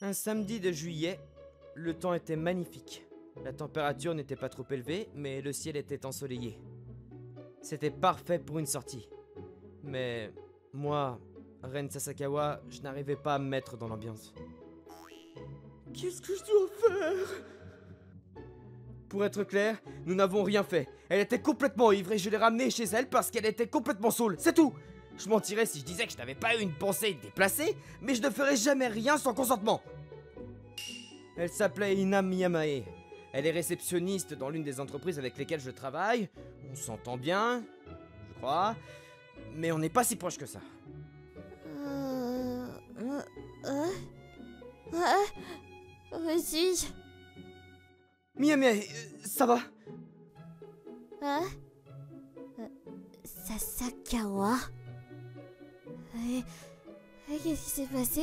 Un samedi de juillet, le temps était magnifique. La température n'était pas trop élevée, mais le ciel était ensoleillé. C'était parfait pour une sortie. Mais moi, Ren Sasakawa, je n'arrivais pas à me mettre dans l'ambiance. Qu'est-ce que je dois faire? Pour être clair, nous n'avons rien fait. Elle était complètement ivre et je l'ai ramenée chez elle parce qu'elle était complètement saoule, c'est tout. Je mentirais si je disais que je n'avais pas eu une pensée déplacée, mais je ne ferais jamais rien sans consentement. Elle s'appelait Ina Miyamae. Elle est réceptionniste dans l'une des entreprises avec lesquelles je travaille. On s'entend bien, je crois, mais on n'est pas si proche que ça. Vas-y. Miyamae, ça va? Hein? Sasakawa? Qu'est-ce qui s'est passé?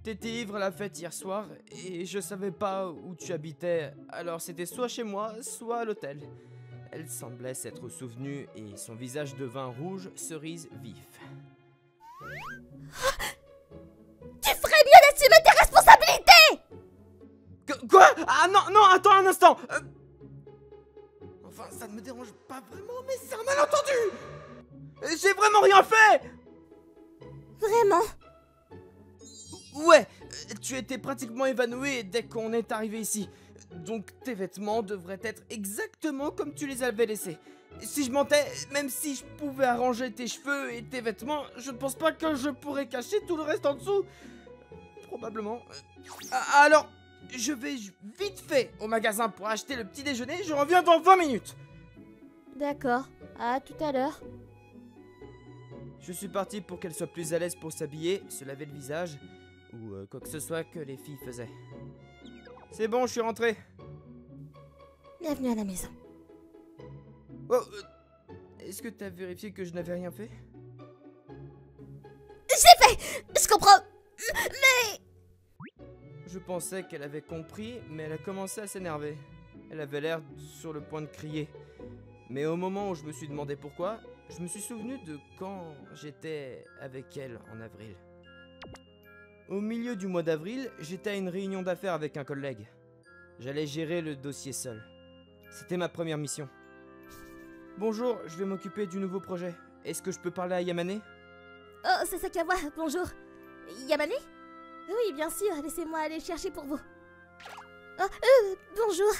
T'étais ivre à la fête hier soir et je savais pas où tu habitais, alors c'était soit chez moi, soit à l'hôtel. Elle semblait s'être souvenue et son visage devint rouge, cerise vif. Tu ferais mieux d'assumer tes responsabilités! Quoi? Ah non, non, attends un instant. Enfin, ça ne me dérange pas vraiment, mais c'est un malentendu. J'ai vraiment rien fait. Vraiment? Ouais, tu étais pratiquement évanoui dès qu'on est arrivé ici. Donc tes vêtements devraient être exactement comme tu les avais laissés. Si je mentais, même si je pouvais arranger tes cheveux et tes vêtements, je ne pense pas que je pourrais cacher tout le reste en dessous. Probablement. Alors, je vais vite fait au magasin pour acheter le petit déjeuner, je reviens dans 20 minutes. D'accord, à tout à l'heure. Je suis parti pour qu'elle soit plus à l'aise pour s'habiller, se laver le visage, ou quoi que ce soit que les filles faisaient. C'est bon, je suis rentré. Bienvenue à la maison. Oh, est-ce que t'as vérifié que je n'avais rien fait? J'ai fait! Je comprends! Je pensais qu'elle avait compris, mais elle a commencé à s'énerver. Elle avait l'air sur le point de crier. Mais au moment où je me suis demandé pourquoi, je me suis souvenu de quand j'étais avec elle en avril. Au milieu du mois d'avril, j'étais à une réunion d'affaires avec un collègue. J'allais gérer le dossier seul. C'était ma première mission. Bonjour, je vais m'occuper du nouveau projet. Est-ce que je peux parler à Yamane? Oh, Sasakawa, bonjour. Yamane? Oui, bien sûr, laissez-moi aller chercher pour vous. Oh, bonjour.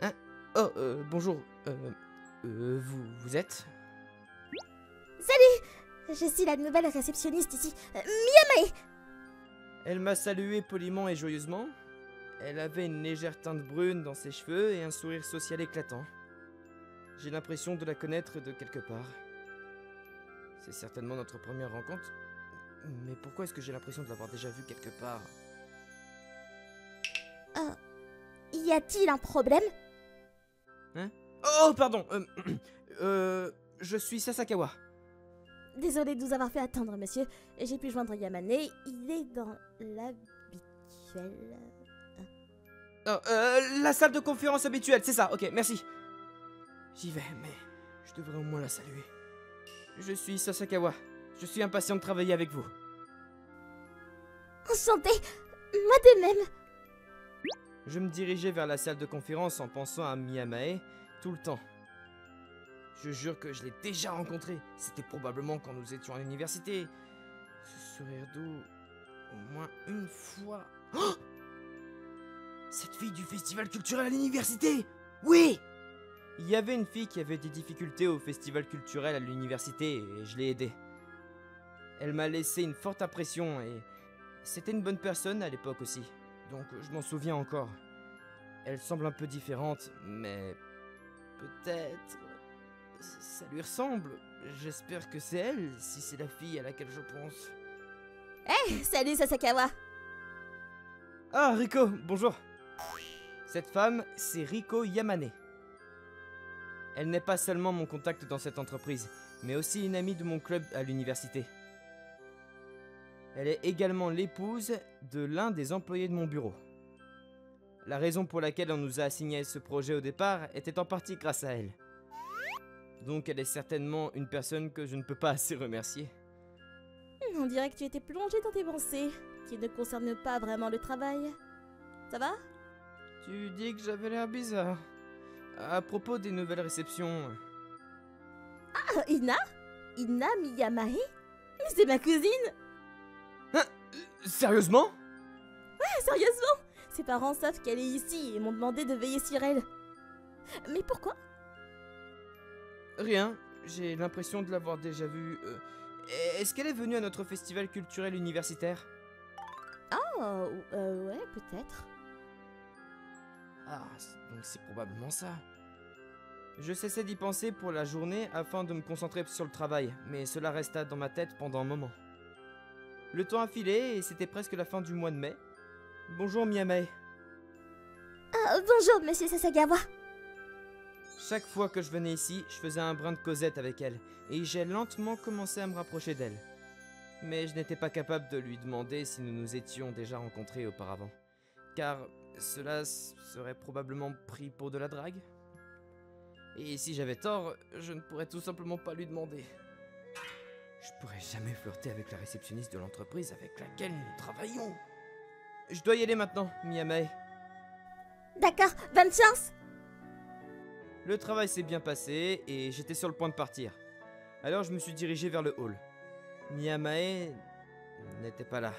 Hein? Oh, bonjour. Vous êtes? Salut! Je suis la nouvelle réceptionniste ici, Miyamae. Elle m'a salué poliment et joyeusement. Elle avait une légère teinte brune dans ses cheveux et un sourire social éclatant. J'ai l'impression de la connaître de quelque part. C'est certainement notre première rencontre. Mais pourquoi est-ce que j'ai l'impression de l'avoir déjà vue quelque part? Y a-t-il un problème? Hein? Oh, pardon. Je suis Sasakawa. Désolée de vous avoir fait attendre, monsieur. J'ai pu joindre Yamane. Il est dans l'habituel. Oh, la salle de conférence habituelle, c'est ça. Ok, merci. J'y vais, mais je devrais au moins la saluer. Je suis Sasakawa. Je suis impatient de travailler avec vous. Enchantée. Moi de même. Je me dirigeais vers la salle de conférence en pensant à Miyamae tout le temps. Je jure que je l'ai déjà rencontré. C'était probablement quand nous étions à l'université. Ce sourire doux, au moins une fois. Oh! Cette fille du festival culturel à l'université! Oui! Il y avait une fille qui avait des difficultés au festival culturel à l'université et je l'ai aidée. Elle m'a laissé une forte impression et c'était une bonne personne à l'époque aussi. Donc je m'en souviens encore. Elle semble un peu différente, mais peut-être ça lui ressemble. J'espère que c'est elle, si c'est la fille à laquelle je pense. Salut Sasakawa. Ah, Riko, bonjour. Cette femme, c'est Riko Yamane. Elle n'est pas seulement mon contact dans cette entreprise, mais aussi une amie de mon club à l'université. Elle est également l'épouse de l'un des employés de mon bureau. La raison pour laquelle on nous a assigné ce projet au départ était en partie grâce à elle. Donc elle est certainement une personne que je ne peux pas assez remercier. On dirait que tu étais plongé dans tes pensées. qui ne concerne pas vraiment le travail. Ça va? Tu dis que j'avais l'air bizarre. À propos des nouvelles réceptions... Ah, Ina? Ina Miyamae? Mais c'est ma cousine! Hein? Sérieusement? Ouais, sérieusement! Ses parents savent qu'elle est ici et m'ont demandé de veiller sur elle. Mais pourquoi? Rien, j'ai l'impression de l'avoir déjà vue. Est-ce qu'elle est venue à notre festival culturel universitaire? Oh, ouais, peut-être. Ah, donc c'est probablement ça. Je cessais d'y penser pour la journée afin de me concentrer sur le travail, mais cela resta dans ma tête pendant un moment. Le temps a filé et c'était presque la fin du mois de mai. Bonjour Miyamae. Ah, bonjour, monsieur Sasagawa. Chaque fois que je venais ici, je faisais un brin de causette avec elle, et j'ai lentement commencé à me rapprocher d'elle. Mais je n'étais pas capable de lui demander si nous nous étions déjà rencontrés auparavant, car cela serait probablement pris pour de la drague. Et si j'avais tort, je ne pourrais tout simplement pas lui demander. Je pourrais jamais flirter avec la réceptionniste de l'entreprise avec laquelle nous travaillons. Je dois y aller maintenant, Miyamae. D'accord, bonne chance. Le travail s'est bien passé et j'étais sur le point de partir. Alors je me suis dirigé vers le hall. Miyamae n'était pas là.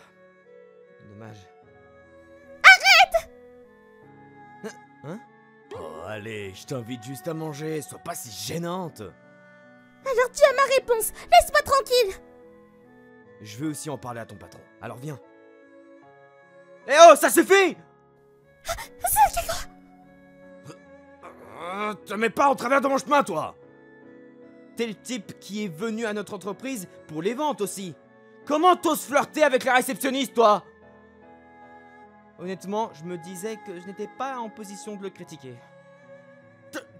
Dommage. Arrête! Hein? Oh, allez, je t'invite juste à manger, sois pas si gênante. Alors tu as ma réponse, laisse-moi tranquille. Je veux aussi en parler à ton patron, alors viens. Eh oh, ça suffit! Te mets pas en travers de mon chemin, toi! T'es le type qui est venu à notre entreprise pour les ventes aussi. Comment t'oses flirter avec la réceptionniste, toi? Honnêtement, je me disais que je n'étais pas en position de le critiquer.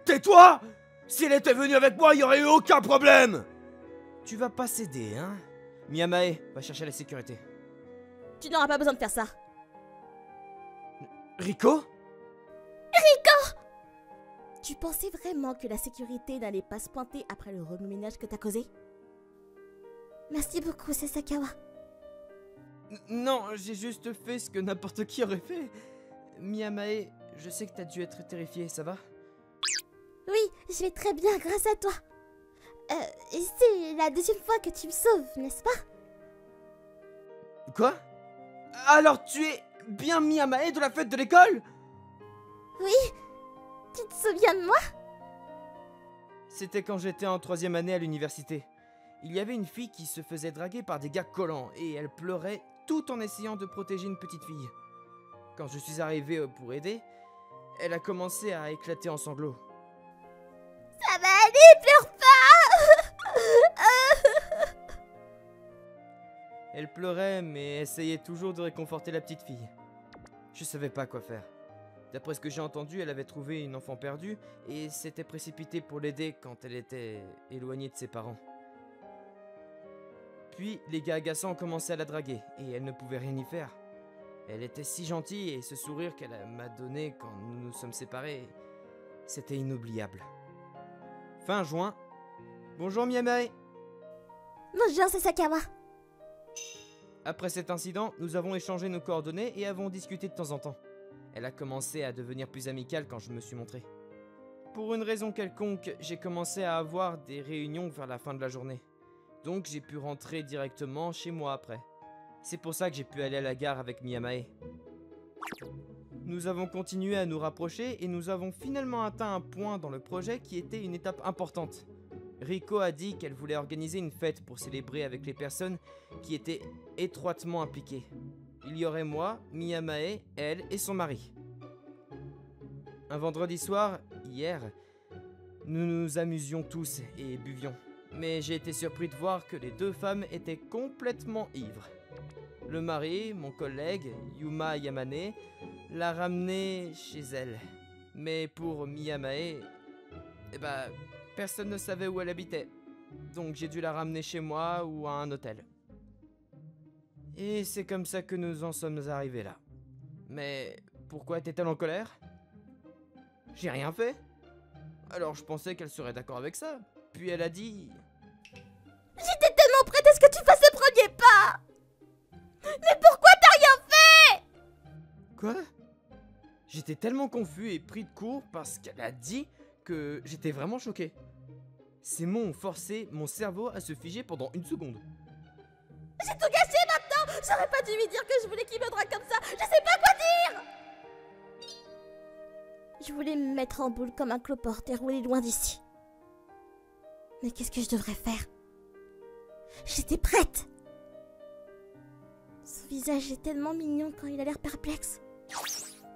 Tais-toi! Si elle était venue avec moi, il n'y aurait eu aucun problème! Tu vas pas céder, hein? Miyamae, va chercher la sécurité. Tu n'auras pas besoin de faire ça. Rico? Rico! Tu pensais vraiment que la sécurité n'allait pas se pointer après le remue-ménage que t'as causé? Merci beaucoup, Sasakawa. Non, j'ai juste fait ce que n'importe qui aurait fait. Miyamae, je sais que t'as dû être terrifiée, ça va? Oui, je vais très bien grâce à toi. C'est la deuxième fois que tu me sauves, n'est-ce pas? Quoi? Alors tu es bien Miyamae de la fête de l'école? Oui. Tu te souviens de moi? C'était quand j'étais en 3e année à l'université. Il y avait une fille qui se faisait draguer par des gars collants et elle pleurait tout en essayant de protéger une petite fille. Quand je suis arrivé pour aider, elle a commencé à éclater en sanglots. Ça va aller, pleure pas. Elle pleurait mais essayait toujours de réconforter la petite fille. Je savais pas quoi faire. D'après ce que j'ai entendu, elle avait trouvé une enfant perdue et s'était précipitée pour l'aider quand elle était éloignée de ses parents. Puis, les gars agaçants ont commencé à la draguer et elle ne pouvait rien y faire. Elle était si gentille et ce sourire qu'elle m'a donné quand nous nous sommes séparés, c'était inoubliable. Fin juin. Bonjour Miyamae. Bonjour Sasakawa. Après cet incident, nous avons échangé nos coordonnées et avons discuté de temps en temps. Elle a commencé à devenir plus amicale quand je me suis montré. Pour une raison quelconque, j'ai commencé à avoir des réunions vers la fin de la journée. Donc j'ai pu rentrer directement chez moi après. C'est pour ça que j'ai pu aller à la gare avec Miyamae. Nous avons continué à nous rapprocher et nous avons finalement atteint un point dans le projet qui était une étape importante. Rico a dit qu'elle voulait organiser une fête pour célébrer avec les personnes qui étaient étroitement impliquées. Il y aurait moi, Miyamae, elle et son mari. Un vendredi soir, hier, nous nous amusions tous et buvions. Mais j'ai été surpris de voir que les deux femmes étaient complètement ivres. Le mari, mon collègue, Yuma Yamane, l'a ramenée chez elle. Mais pour Miyamae, personne ne savait où elle habitait. Donc j'ai dû la ramener chez moi ou à un hôtel. Et c'est comme ça que nous en sommes arrivés là. Mais pourquoi était-elle en colère? J'ai rien fait. Alors je pensais qu'elle serait d'accord avec ça. Puis elle a dit... J'étais tellement prête à ce que tu fasses le premier pas. Mais pourquoi t'as Quoi? J'étais tellement confus et pris de court parce qu'elle a dit que j'étais vraiment choqué. Ces mots ont forcé mon cerveau à se figer pendant une seconde. J'ai tout gâché maintenant! J'aurais pas dû lui dire que je voulais qu'il me drague comme ça! Je sais pas quoi dire! Je voulais me mettre en boule comme un cloporte et rouler loin d'ici. Mais qu'est-ce que je devrais faire? J'étais prête! Son visage est tellement mignon quand il a l'air perplexe.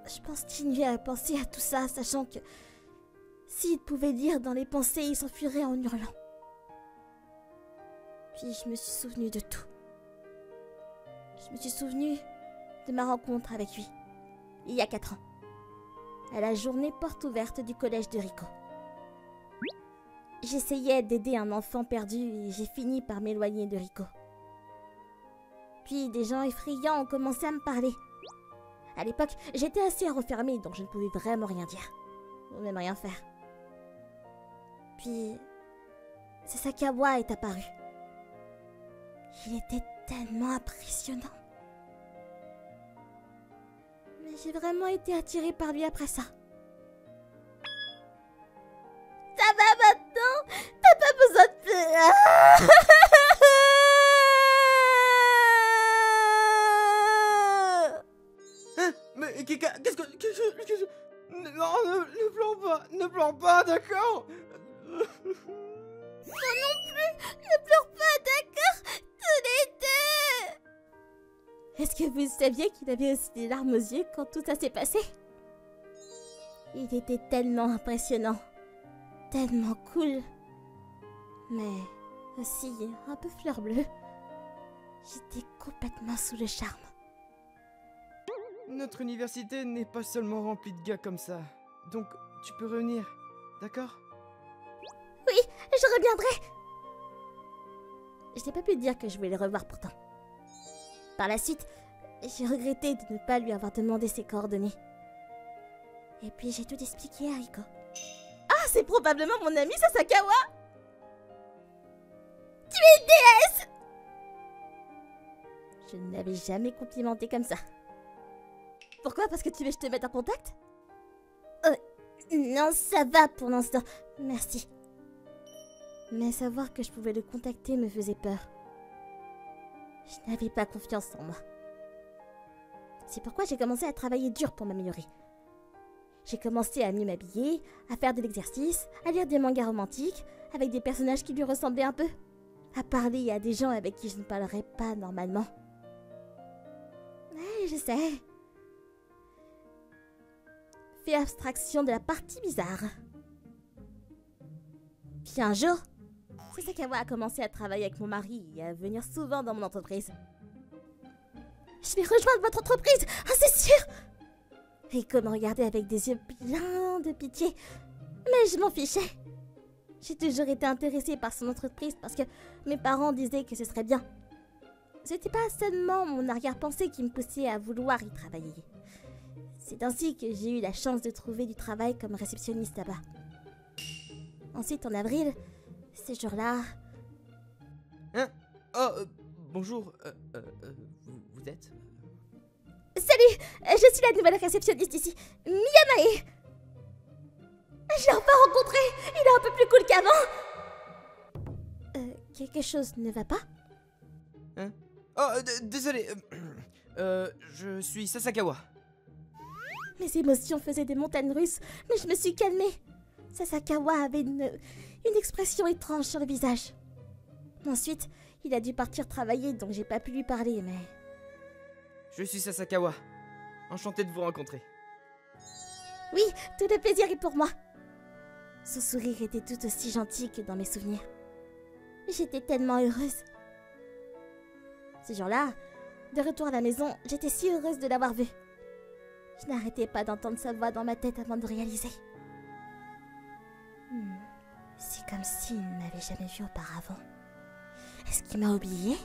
Je continuais à penser à tout ça, sachant que s'il pouvait lire dans les pensées, il s'enfuirait en hurlant. Puis je me suis souvenue de tout. Je me suis souvenue de ma rencontre avec lui, il y a 4 ans, à la journée porte ouverte du collège de Rico. J'essayais d'aider un enfant perdu et j'ai fini par m'éloigner de Rico. Puis des gens effrayants ont commencé à me parler. À l'époque, j'étais assez renfermée, donc je ne pouvais vraiment rien dire, ou même rien faire. Puis, Sasakawa est apparu. Il était tellement impressionnant. Mais j'ai vraiment été attirée par lui après ça. Ça va maintenant? T'as pas besoin de pleurer. Hein? Mais qu'est-ce que... Non, ne pleure pas, d'accord? Non non plus, ne pleure pas, d'accord? Tous les deux. Est-ce que vous saviez qu'il avait aussi des larmes aux yeux quand tout ça s'est passé? Il était tellement impressionnant, tellement cool, mais aussi un peu fleur bleue. J'étais complètement sous le charme. Notre université n'est pas seulement remplie de gars comme ça. Donc, tu peux revenir, d'accord? Oui, je reviendrai. Je n'ai pas pu dire que je voulais le revoir pourtant. Par la suite, j'ai regretté de ne pas lui avoir demandé ses coordonnées. Et puis j'ai tout expliqué à Rico. Ah, c'est probablement mon ami Sasakawa! Tu es une déesse! Je ne l'avais jamais complimenté comme ça. Pourquoi? Parce que tu veux que je te mette en contact? Non, ça va pour l'instant. Merci. Mais savoir que je pouvais le contacter me faisait peur. Je n'avais pas confiance en moi. C'est pourquoi j'ai commencé à travailler dur pour m'améliorer. J'ai commencé à mieux m'habiller, à faire de l'exercice, à lire des mangas romantiques, avec des personnages qui lui ressemblaient un peu, à parler à des gens avec qui je ne parlerais pas normalement. Ouais, je sais. Fais abstraction de la partie bizarre. Puis un jour, Sasakawa a commencé à travailler avec mon mari et à venir souvent dans mon entreprise. Je vais rejoindre votre entreprise, ah c'est sûr! Rico me regardait avec des yeux pleins de pitié, mais je m'en fichais. J'ai toujours été intéressée par son entreprise parce que mes parents disaient que ce serait bien. C'était pas seulement mon arrière-pensée qui me poussait à vouloir y travailler. C'est ainsi que j'ai eu la chance de trouver du travail comme réceptionniste là-bas. Ensuite, en avril, ces jours-là... Hein? Oh, bonjour, vous êtes? Salut, je suis la nouvelle réceptionniste ici, Miyamae. Je l'ai enfin rencontré, il est un peu plus cool qu'avant. Quelque chose ne va pas? Hein? Oh, désolé, je suis Sasakawa. Mes émotions faisaient des montagnes russes, mais je me suis calmée. Sasakawa avait une expression étrange sur le visage. Ensuite, il a dû partir travailler, donc j'ai pas pu lui parler, mais... Je suis Sasakawa. Enchanté de vous rencontrer. Oui, tout le plaisir est pour moi. Son sourire était tout aussi gentil que dans mes souvenirs. J'étais tellement heureuse. Ce jour-là, de retour à la maison, j'étais si heureuse de l'avoir vu. Je n'arrêtais pas d'entendre sa voix dans ma tête avant de réaliser. C'est comme s'il ne m'avait jamais vu auparavant. Est-ce qu'il m'a oublié?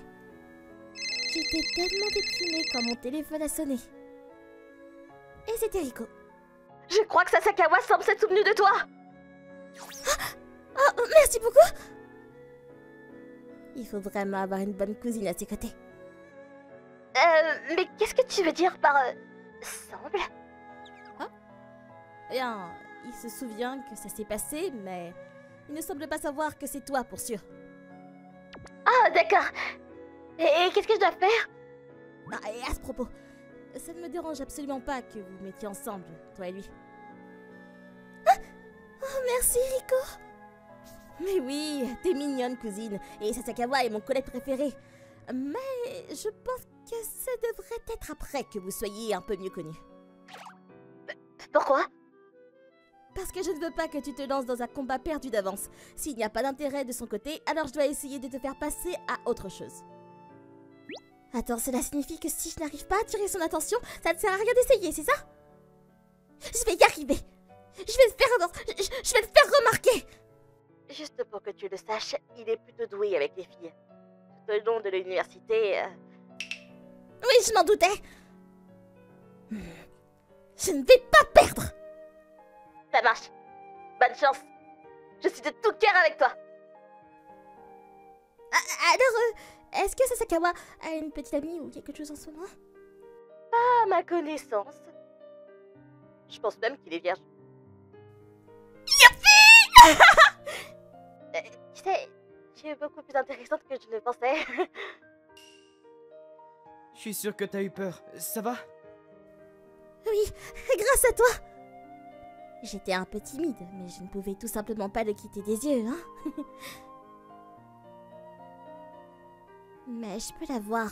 J'étais tellement déprimée quand mon téléphone a sonné. Et c'était Rico. Je crois que Sasakawa semble s'être souvenu de toi. Oh, merci beaucoup. Il faut vraiment avoir une bonne cousine à ses côtés. Mais qu'est-ce que tu veux dire par semble. Ah. Bien, il se souvient que ça s'est passé, mais il ne semble pas savoir que c'est toi pour sûr. Ah, d'accord. Et qu'est-ce que je dois faire? Ah, et à ce propos, ça ne me dérange absolument pas que vous vous mettiez ensemble, toi et lui. Ah, oh, merci, Riko. Mais oui, t'es mignonne, cousine, et Sasakawa est mon collègue préféré. Mais je pense que ça devrait être après que vous soyez un peu mieux connus. Pourquoi? Parce que je ne veux pas que tu te lances dans un combat perdu d'avance. S'il n'y a pas d'intérêt de son côté, alors je dois essayer de te faire passer à autre chose. Attends, cela signifie que si je n'arrive pas à attirer son attention, ça ne sert à rien d'essayer, c'est ça? Je vais y arriver. Je vais le faire remarquer. Juste pour que tu le saches, il est plutôt doué avec les filles. Tout au long de l'université... Oui, je m'en doutais. Je ne vais pas perdre. Ça marche. Bonne chance. Je suis de tout cœur avec toi. Alors, est-ce que Sasakawa a une petite amie ou quelque chose en ce moment? Pas à ma connaissance. Je pense même qu'il est vierge. Youpi. Tu sais, tu es beaucoup plus intéressante que je ne pensais. Je suis sûr que t'as eu peur. Ça va? Oui, grâce à toi. J'étais un peu timide, mais je ne pouvais tout simplement pas le quitter des yeux, hein. Mais je peux la voir.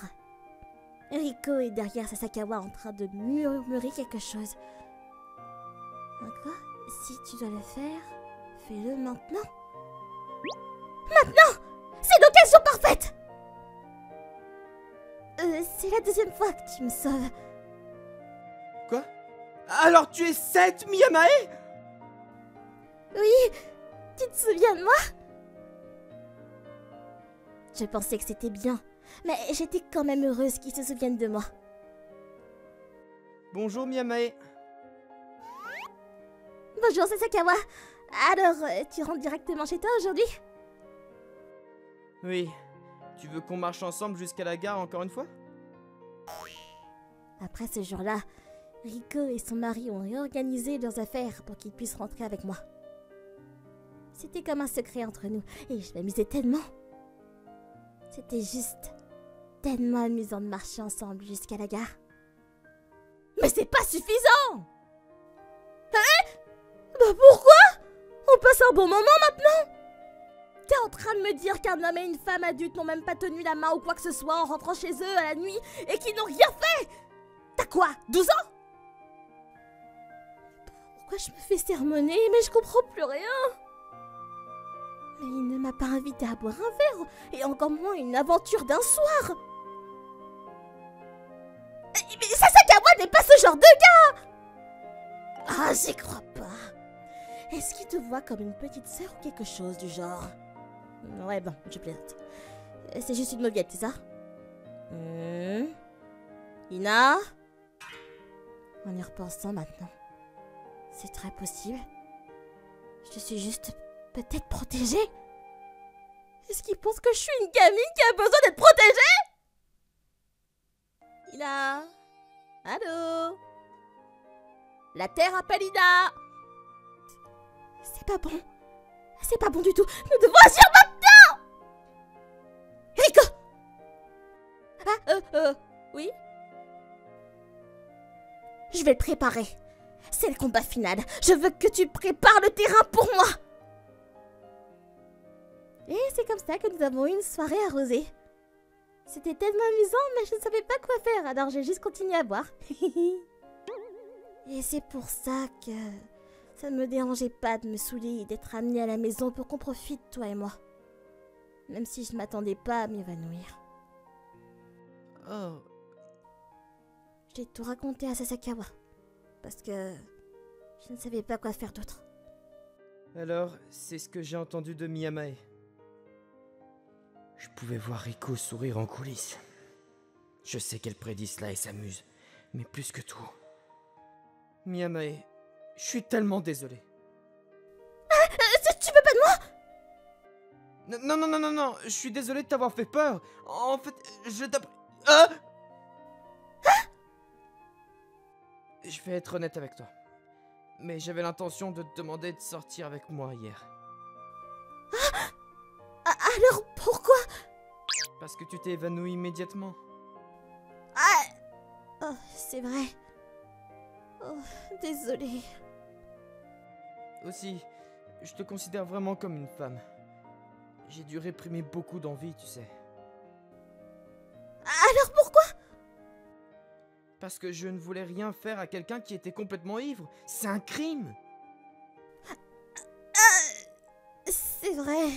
Riko est derrière Sasakawa en train de murmurer quelque chose. Quoi? Si tu dois le faire, fais-le maintenant. Maintenant! C'est l'occasion parfaite! C'est la deuxième fois que tu me sauves. Quoi? Alors tu es cette Miyamae? Oui, tu te souviens de moi? Je pensais que c'était bien, mais j'étais quand même heureuse qu'ils se souviennent de moi. Bonjour Miyamae. Bonjour Sasakawa. Alors, tu rentres directement chez toi aujourd'hui? Oui. Tu veux qu'on marche ensemble jusqu'à la gare encore une fois? Après ce jour-là, Riko et son mari ont réorganisé leurs affaires pour qu'ils puissent rentrer avec moi. C'était comme un secret entre nous, et je m'amusais tellement. C'était juste tellement amusant de marcher ensemble jusqu'à la gare. Mais c'est pas suffisant! Hein? Bah pourquoi? On passe un bon moment maintenant? T'es en train de me dire qu'un homme et une femme adulte n'ont même pas tenu la main ou quoi que ce soit en rentrant chez eux à la nuit et qu'ils n'ont rien fait? T'as quoi, 12 ans? Pourquoi je me fais sermonner? Mais je comprends plus rien. Mais il ne m'a pas invité à boire un verre, et encore moins une aventure d'un soir. Mais Sasakawa n'est pas ce genre de gars! Ah, j'y crois pas. Est-ce qu'il te voit comme une petite sœur ou quelque chose du genre? Ouais, bon, je plaisante. C'est juste une mauviette, c'est ça? Ina? En y repensant maintenant, c'est très possible. Je suis juste peut-être protégée? Est-ce qu'il pense que je suis une gamine qui a besoin d'être protégée? Ina? Allô? La terre appelle Ina! C'est pas bon. C'est pas bon du tout. Nous devons agir maintenant! Riko! Ah, oui? Je vais le préparer. C'est le combat final. Je veux que tu prépares le terrain pour moi. Et c'est comme ça que nous avons eu une soirée arrosée. C'était tellement amusant, mais je ne savais pas quoi faire, alors j'ai juste continué à boire. Et c'est pour ça que ça ne me dérangeait pas de me saouler et d'être amenée à la maison pour qu'on profite, toi et moi. Même si je ne m'attendais pas à m'évanouir. Oh. J'ai tout raconté à Sasakawa. Parce que je ne savais pas quoi faire d'autre. Alors, c'est ce que j'ai entendu de Miyamae. Je pouvais voir Riko sourire en coulisses. Je sais qu'elle prédit cela et s'amuse, mais plus que tout. Miyamae, je suis tellement désolé. Tu veux pas de moi? Non, je suis désolé de t'avoir fait peur. En fait, je t'apprécie. Ah! Je vais être honnête avec toi. Mais j'avais l'intention de te demander de sortir avec moi hier. Alors pourquoi? Parce que tu t'es évanoui immédiatement. Oh, c'est vrai. Oh, désolée. Aussi, je te considère vraiment comme une femme. J'ai dû réprimer beaucoup d'envie, tu sais. Alors pourquoi? Parce que je ne voulais rien faire à quelqu'un qui était complètement ivre. C'est un crime! C'est vrai.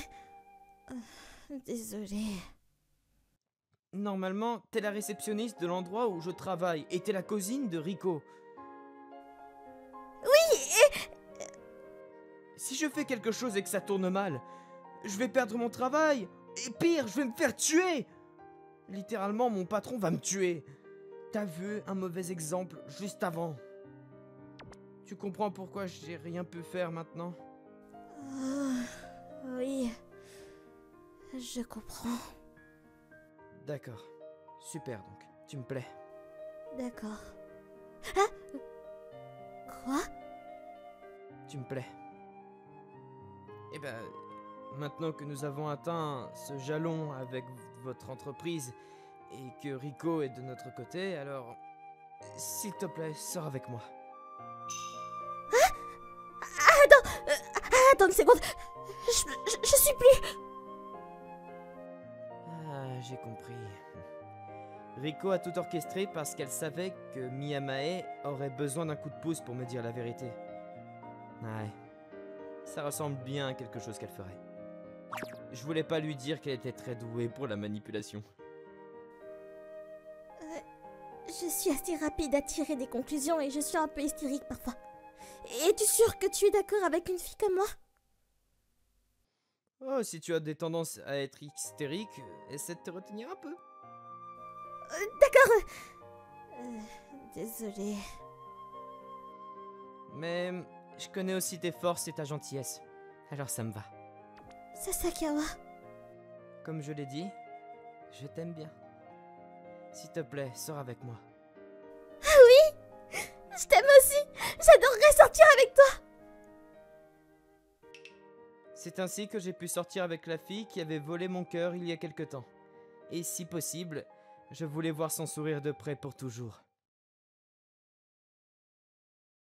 Désolée. Normalement, t'es la réceptionniste de l'endroit où je travaille et t'es la cousine de Rico. Oui, et... Si je fais quelque chose et que ça tourne mal, je vais perdre mon travail. Et pire, je vais me faire tuer. Littéralement, mon patron va me tuer. T'as vu un mauvais exemple juste avant. Tu comprends pourquoi j'ai rien pu faire maintenant? Oui. Je comprends. D'accord. Super donc. Tu me plais. D'accord. Hein? Quoi? Tu me plais. Eh ben, maintenant que nous avons atteint ce jalon avec votre entreprise et que Rico est de notre côté, alors, s'il te plaît, sors avec moi. Attends une seconde. Je suis plus... Ah, j'ai compris. Rico a tout orchestré parce qu'elle savait que Miyamae aurait besoin d'un coup de pouce pour me dire la vérité. Ouais, ça ressemble bien à quelque chose qu'elle ferait. Je voulais pas lui dire qu'elle était très douée pour la manipulation. Je suis assez rapide à tirer des conclusions et je suis un peu hystérique parfois. Es-tu sûr que tu es d'accord avec une fille comme moi? Oh, si tu as des tendances à être hystérique, essaie de te retenir un peu. D'accord. Désolée. Mais je connais aussi tes forces et ta gentillesse. Alors ça me va. Sasakawa. Comme je l'ai dit, je t'aime bien. S'il te plaît, sors avec moi. Je t'aime aussi. J'adorerais sortir avec toi. C'est ainsi que j'ai pu sortir avec la fille qui avait volé mon cœur il y a quelque temps. Et si possible, je voulais voir son sourire de près pour toujours.